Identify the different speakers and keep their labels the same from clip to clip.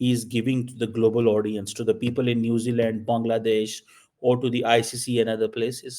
Speaker 1: he is giving to the global audience, to the people in New Zealand, Bangladesh, or to the ICC and other places.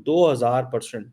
Speaker 1: 2000%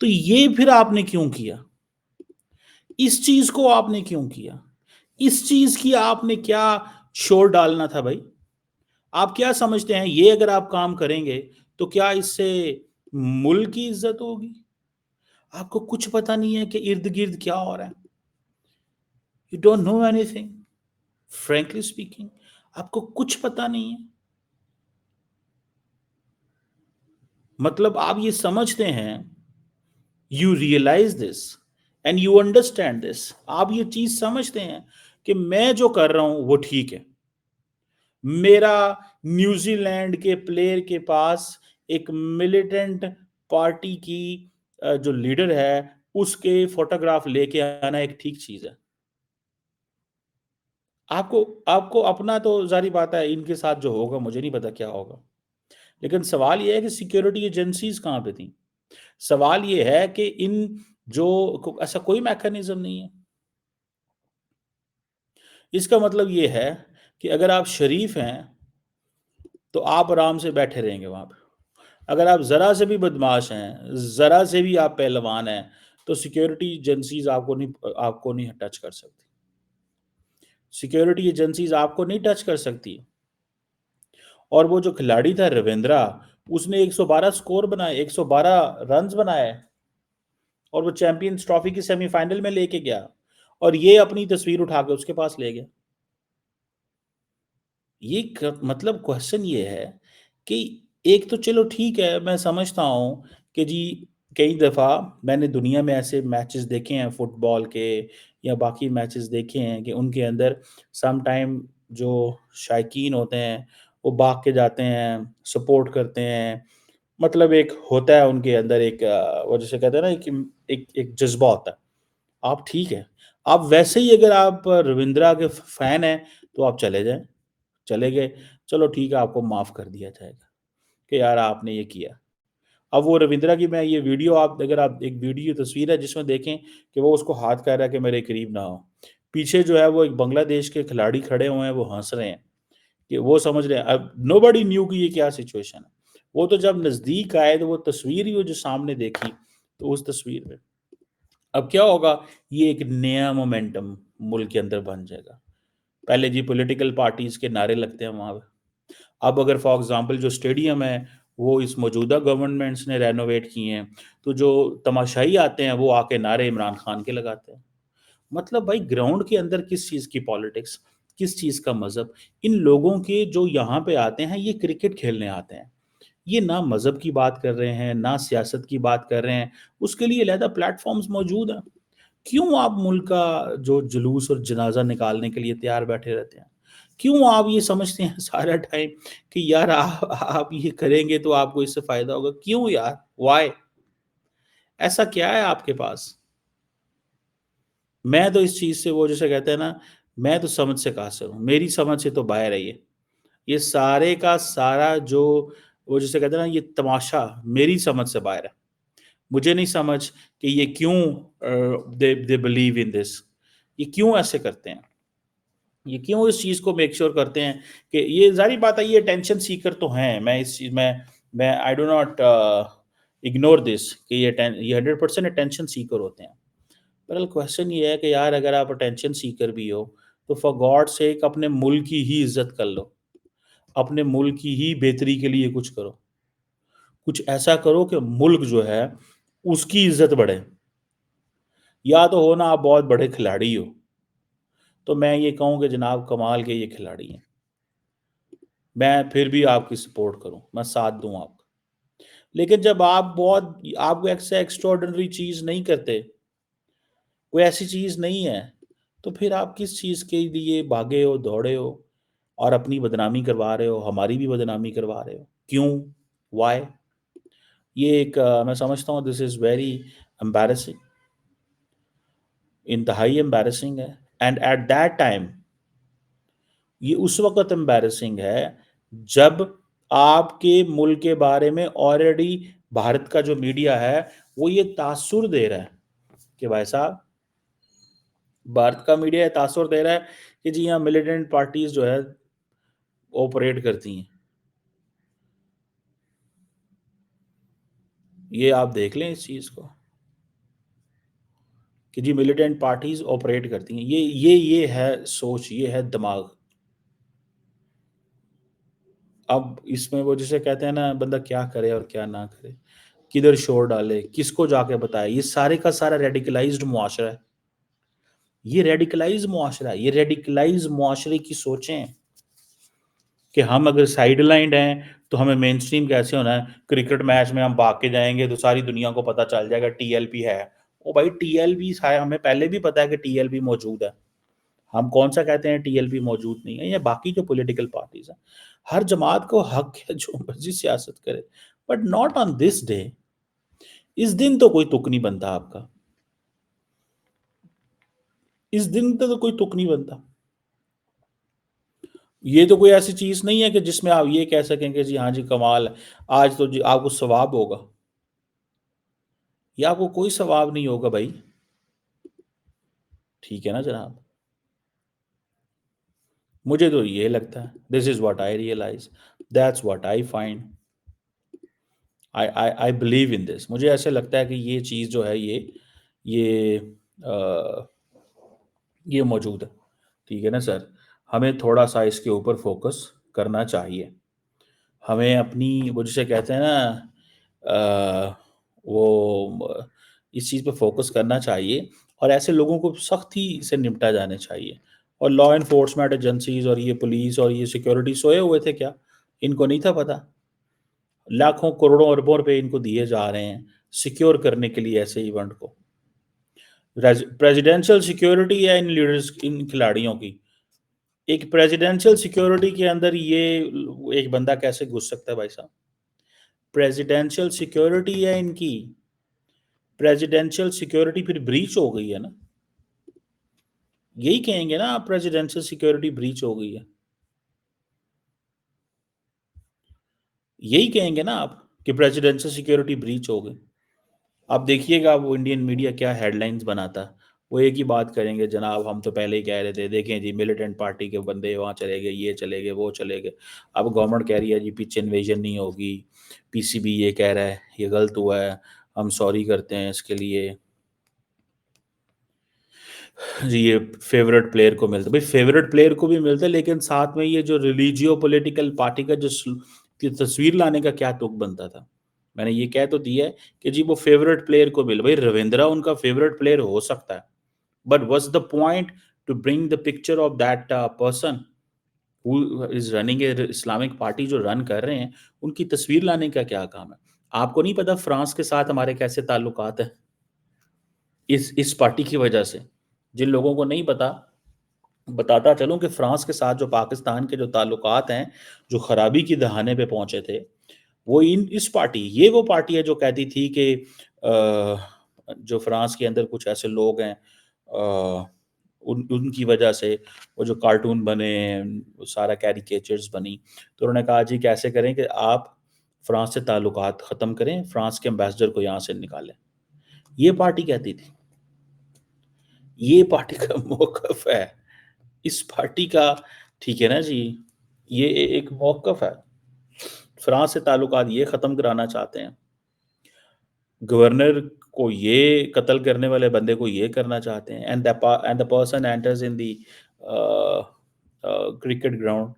Speaker 1: تو یہ پھر آپ نے کیوں کیا؟ اس چیز کو آپ نے کیوں کیا؟ اس چیز کی آپ نے کیا شور ڈالنا تھا بھائی؟ آپ کیا سمجھتے ہیں یہ اگر آپ کام کریں گے تو کیا اس سے ملک کی عزت ہوگی؟ آپ کو کچھ پتا نہیں ہے کہ ارد گرد کیا ہو رہا ہے. You don't know anything frankly speaking. آپ کو کچھ پتا نہیں ہے. مطلب آپ یہ سمجھتے ہیں you realise this and you understand this. آپ یہ چیز سمجھتے ہیں کہ میں جو کر رہا ہوں وہ ٹھیک ہے. میرا نیوزی لینڈ کے پلیئر کے پاس ایک ملیٹنٹ پارٹی کی جو لیڈر ہے اس کے فوٹوگراف لے کے آنا ایک ٹھیک چیز ہے. آپ کو اپنا تو ظاہری بات ہے ان کے ساتھ جو ہوگا مجھے نہیں پتا کیا ہوگا. لیکن سوال یہ ہے کہ سیکیورٹی ایجنسیز کہاں پہ تھیں؟ سوال یہ ہے کہ جو ایسا کوئی میکانزم نہیں ہے. اس کا مطلب یہ ہے کہ اگر آپ شریف ہیں تو آپ آرام سے بیٹھے رہیں گے وہاں پہ. اگر آپ ذرا سے بھی بدماش ہیں، ذرا سے بھی آپ پہلوان ہیں، تو سیکیورٹی ایجنسیز آپ کو نہیں ٹچ کر سکتی. سیکیورٹی ایجنسیز آپ کو نہیں ٹچ کر سکتی. اور وہ جو کھلاڑی تھا رویندرا، اس نے 112 سکور بنائے، 112 رنز بنائے اور وہ چیمپئنز ٹرافی کی سیمی فائنل میں لے کے گیا اور یہ اپنی تصویر اٹھا کے اس کے پاس لے گیا. مطلب کوشچن یہ ہے کہ ایک تو چلو ٹھیک ہے میں سمجھتا ہوں کہ جی کئی دفعہ میں نے دنیا میں ایسے میچز دیکھے ہیں فٹ بال کے یا باقی میچز دیکھے ہیں کہ ان کے اندر سم ٹائم جو شائقین ہوتے ہیں وہ بھاگ کے جاتے ہیں، سپورٹ کرتے ہیں. مطلب ایک ہوتا ہے ان کے اندر ایک وہ جسے کہتے ہیں نا ایک جذبہ ہوتا ہے. آپ ٹھیک ہے، آپ ویسے ہی اگر آپ رویندرا کے فین ہیں تو آپ چلے جائیں. چلے گئے، چلو ٹھیک ہے، آپ کو معاف کر دیا جائے گا کہ یار آپ نے یہ کیا. اب وہ رویندرا کی میں یہ ویڈیو اگر آپ ایک ویڈیو تصویر ہے جس میں دیکھیں کہ وہ اس کو ہاتھ کہہ رہا ہے کہ میرے قریب نہ ہو. پیچھے جو ہے وہ ایک بنگلہ دیش کے کھلاڑی کھڑے ہوئے ہیں، وہ ہنس رہے ہیں کہ وہ سمجھ رہے ہیں. اب نو بڈی نیو کی یہ کیا سچویشن ہے. وہ تو جب نزدیک آئے تو وہ تصویر ہی وہ جو سامنے دیکھی تو اس تصویر میں اب کیا ہوگا، یہ ایک نیا مومنٹم ملک کے اندر بن جائے گا. پہلے جی پولیٹیکل پارٹیز کے نعرے لگتے ہیں وہاں پہ. اب اگر فار ایگزامپل جو اسٹیڈیم ہے وہ اس موجودہ گورنمنٹس نے رینوویٹ کیے ہیں تو جو تماشائی آتے ہیں وہ آ کے نعرے عمران خان کے لگاتے ہیں. مطلب بھائی گراؤنڈ کے اندر کس چیز کی پالیٹکس، کس چیز کا مذہب. ان لوگوں کے جو یہاں پہ آتے ہیں یہ کرکٹ کھیلنے آتے ہیں. یہ نہ مذہب کی بات کر رہے ہیں نہ سیاست کی بات کر رہے ہیں. اس کے لیے علیحدہ پلیٹ فارمز موجود ہیں. کیوں آپ ملک کا جو جلوس اور جنازہ نکالنے کے لیے تیار بیٹھے رہتے ہیں؟ کیوں آپ یہ سمجھتے ہیں سارا ٹائم کہ یار آپ یہ کریں گے تو آپ کو اس سے فائدہ ہوگا؟ کیوں یار؟ وائی؟ ایسا کیا ہے آپ کے پاس؟ میں تو اس چیز سے وہ جیسے کہتے ہیں نا، میں تو سمجھ سے قاصر ہوں، میری سمجھ سے تو باہر ہے. یہ سارے کا سارا جو وہ جسے کہتے ہیں نا یہ تماشا میری سمجھ سے باہر ہے. مجھے نہیں سمجھ کہ یہ کیوں دے بلیو ان دس. یہ کیوں ایسے کرتے ہیں؟ یہ کیوں اس چیز کو میک شور کرتے ہیں کہ یہ ظاہری بات ہے یہ اٹینشن سیکر تو ہیں. میں اس چیز میں I do not ignore this کہ یہ 100% اٹینشن سیکر ہوتے ہیں. پر کوشچن یہ ہے کہ یار اگر آپ اٹینشن سیکر بھی ہو تو فار گاڈ سیک اپنے ملک کی ہی عزت کر لو. اپنے ملک کی ہی بہتری کے لیے کچھ کرو. کچھ ایسا کرو کہ ملک جو ہے اس کی عزت بڑھے. یا تو ہونا آپ بہت بڑے کھلاڑی ہو تو میں یہ کہوں کہ جناب کمال کے یہ کھلاڑی ہیں، میں پھر بھی آپ کی سپورٹ کروں، میں ساتھ دوں آپ کا. لیکن جب آپ کو ایکسٹراڈنری چیز نہیں کرتے، کوئی ایسی چیز نہیں ہے، تو پھر آپ کس چیز کے لیے بھاگے ہو، دوڑے ہو اور اپنی بدنامی کروا رہے ہو، ہماری بھی بدنامی کروا رہے ہو؟ کیوں؟ وائی؟ یہ ایک میں سمجھتا ہوں دس از ویری امبیرسنگ، انتہائی امبیرسنگ ہے. اینڈ ایٹ دیٹ ٹائم یہ اس وقت امبیرسنگ ہے جب آپ کے ملک کے بارے میں آلریڈی بھارت کا جو میڈیا ہے وہ یہ تاثر دے رہا ہے کہ بھائی صاحب، بھارت کا میڈیا یہ تاثر دے رہا ہے کہ جی ہاں ملیٹنٹ پارٹیز جو ہے آپریٹ کرتی ہیں. یہ آپ دیکھ لیں اس چیز کو کہ جی ملیٹنٹ پارٹیز آپریٹ کرتی ہیں، یہ ہے سوچ، یہ ہے دماغ۔ اب اس میں وہ جسے کہتے ہیں نا بندہ کیا کرے اور کیا نہ کرے، کدھر شور ڈالے، کس کو جا کے بتائے، یہ سارے کا سارا ریڈیکلائزڈ معاشرہ ہے۔ یہ ریڈیکلائز معاشرہ ہے، یہ ریڈیکلائز معاشرے کی سوچیں ہیں کہ ہم اگر سائیڈ لائنڈ ہیں تو ہمیں مین سٹریم کیسے ہونا ہے، کرکٹ میچ میں ہم بھاگ کے جائیں گے تو ساری دنیا کو پتہ چل جائے گا ٹی ایل پی ہے۔ او بھائی ٹی ایل پی ہے، ہمیں پہلے بھی پتا ہے کہ ٹی ایل پی موجود ہے، ہم کون سا کہتے ہیں ٹی ایل پی موجود نہیں ہے، یا باقی جو پولیٹیکل پارٹیز ہیں۔ ہر جماعت کو حق ہے جو مرضی سیاست کرے، but not on this day. اس دن تو کوئی تک نہیں بنتا آپ کا، اس دن تو کوئی تک نہیں بنتا۔ یہ تو کوئی ایسی چیز نہیں ہے کہ جس میں آپ یہ کہہ سکیں کہ جی ہاں جی کمال ہے، آج تو جی آپ کو ثواب ہوگا، یا آپ کو کوئی ثواب نہیں ہوگا بھائی، ٹھیک ہے نا جناب۔ مجھے تو یہ لگتا ہے this is what I realize, that's what I find, I believe in this. مجھے ایسے لگتا ہے کہ یہ چیز جو ہے یہ یہ موجود ہے، ٹھیک ہے نا سر۔ ہمیں تھوڑا سا اس کے اوپر فوکس کرنا چاہیے، ہمیں اپنی وہ جسے کہتے ہیں نا وہ اس چیز پہ فوکس کرنا چاہیے، اور ایسے لوگوں کو سختی سے نمٹا جانا چاہیے۔ اور لا انفورسمنٹ ایجنسیز اور یہ پولیس اور یہ سیکیورٹی سوئے ہوئے تھے کیا؟ ان کو نہیں تھا پتا؟ لاکھوں کروڑوں اربوں روپے ان کو دیے جا رہے ہیں سیکیور کرنے کے لیے ایسے ایونٹ کو۔ پریزیڈینشل سیکیورٹی ہے ان لیڈرز، ان کھلاڑیوں کی۔ ایک پریزیڈینشل سیکیورٹی کے اندر یہ ایک بندہ کیسے گھس سکتا ہے بھائی صاحب؟ پریزیڈینشل سیکیورٹی ہے ان کی، پریزیڈینشل سیکیورٹی پھر بریچ ہو گئی ہے نا، یہی کہیں گے نا آپ، پریزیڈینشل سیکیورٹی بریچ ہو گئی ہے، یہی کہیں گے نا آپ کہ پریزیڈینشل سیکیورٹی بریچ ہو گئی۔ آپ دیکھیے گا وہ انڈین میڈیا کیا ہیڈ لائنز بناتا، وہ ایک ہی بات کریں گے، جناب ہم تو پہلے ہی کہہ رہے تھے، دیکھیں جی ملیٹنٹ پارٹی کے بندے وہاں چلے گئے، یہ چلے گئے، وہ چلے گئے۔ اب گورنمنٹ کہہ رہی ہے جی پیچھے انویژن نہیں ہوگی، پی سی بی یہ کہہ رہا ہے یہ غلط ہوا ہے، ہم سوری کرتے ہیں اس کے لیے، جی یہ فیورٹ پلیئر کو ملتا ہے۔ بھائی فیورٹ پلیئر کو بھی ملتا ہے، لیکن ساتھ میں یہ جو ریلیجیو پولیٹیکل پارٹی کا جو کی تصویر لانے کا کیا تک بنتا تھا؟ میں نے یہ کہہ تو دیا ہے کہ جی وہ فیورٹ پلیئر کو مل، بھائی رویندرا ان کا فیورٹ پلیئر ہو سکتا ہے، but what's the point to bring the picture of that person who is running a Islamic party جو رن کر رہے ہیں، ان کی تصویر لانے کا کیا کام ہے؟ آپ کو نہیں پتا فرانس کے ساتھ ہمارے کیسے تعلقات ہیں اس پارٹی کی وجہ سے؟ جن لوگوں کو نہیں پتا، بتاتا چلوں کہ فرانس کے ساتھ جو پاکستان کے جو تعلقات ہیں، جو خرابی کی دہانے پہ پہنچے تھے، وہ اس پارٹی، یہ وہ پارٹی ہے جو کہتی تھی کہ جو فرانس کے اندر کچھ ایسے لوگ ہیں ان کی وجہ سے وہ جو کارٹون بنے، وہ سارا کیریکیچرز بنی، تو انہوں نے کہا جی کیسے کریں کہ آپ فرانس سے تعلقات ختم کریں، فرانس کے امبیسڈر کو یہاں سے نکالیں۔ یہ پارٹی کہتی تھی، یہ پارٹی کا موقف ہے، اس پارٹی کا، ٹھیک ہے نا جی، یہ ایک موقف ہے۔ فرانس سے تعلقات یہ ختم کرانا چاہتے ہیں، گورنر کو یہ قتل کرنے والے بندے کو یہ کرنا چاہتے ہیں، and the person enters in the cricket ground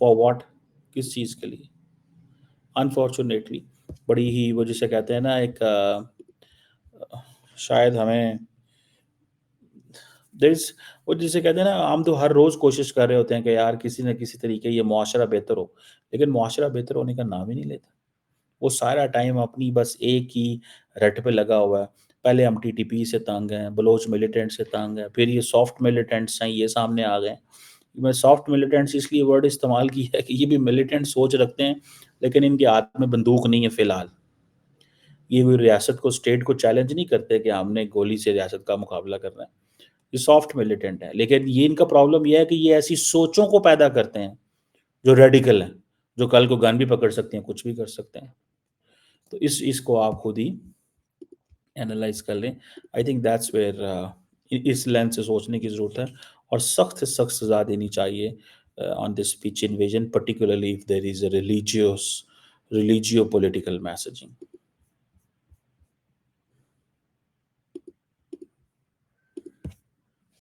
Speaker 1: for what, کس چیز کے لیے؟ انفارچونیٹلی بڑی ہی وہ جسے کہتے ہیں نا ایک شاید ہمیں وہ جسے کہتے ہیں نا، ہم تو ہر روز کوشش کر رہے ہوتے ہیں کہ یار کسی نہ کسی طریقے یہ معاشرہ بہتر ہو، لیکن معاشرہ بہتر ہونے کا نام ہی نہیں لیتا۔ وہ سارا ٹائم اپنی بس ایک ہی رٹ پہ لگا ہوا ہے۔ پہلے ہم ٹی ٹی پی سے تنگ ہیں، بلوچ ملیٹنٹ سے تنگ ہیں، پھر یہ سافٹ ملیٹنٹس ہیں، یہ سامنے آ گئے۔ میں سافٹ ملیٹنٹس اس لیے ورڈ استعمال کی ہے کہ یہ بھی ملیٹنٹ سوچ رکھتے ہیں، لیکن ان کے ہاتھ میں بندوق نہیں ہے فی الحال۔ یہ بھی ریاست کو، اسٹیٹ کو چیلنج نہیں کرتے کہ ہم نے گولی سے ریاست کا مقابلہ کرنا ہے۔ یہ سافٹ ملیٹنٹ ہے، لیکن یہ ان کا پرابلم یہ ہے کہ یہ ایسی سوچوں کو پیدا کرتے ہیں جو ریڈیکل ہیں، جو کل کو گن بھی پکڑ سکتے ہیں، کچھ بھی کر سکتے ہیں۔ تو اس کو آپ خود ہی اینالائز کر لیں۔ آئی تھنک دیٹس ویئر اس لینس سے سوچنے کی ضرورت ہے، اور سخت سے سخت سزا دینی چاہیے on this speech invasion, particularly if there is a religio political messaging.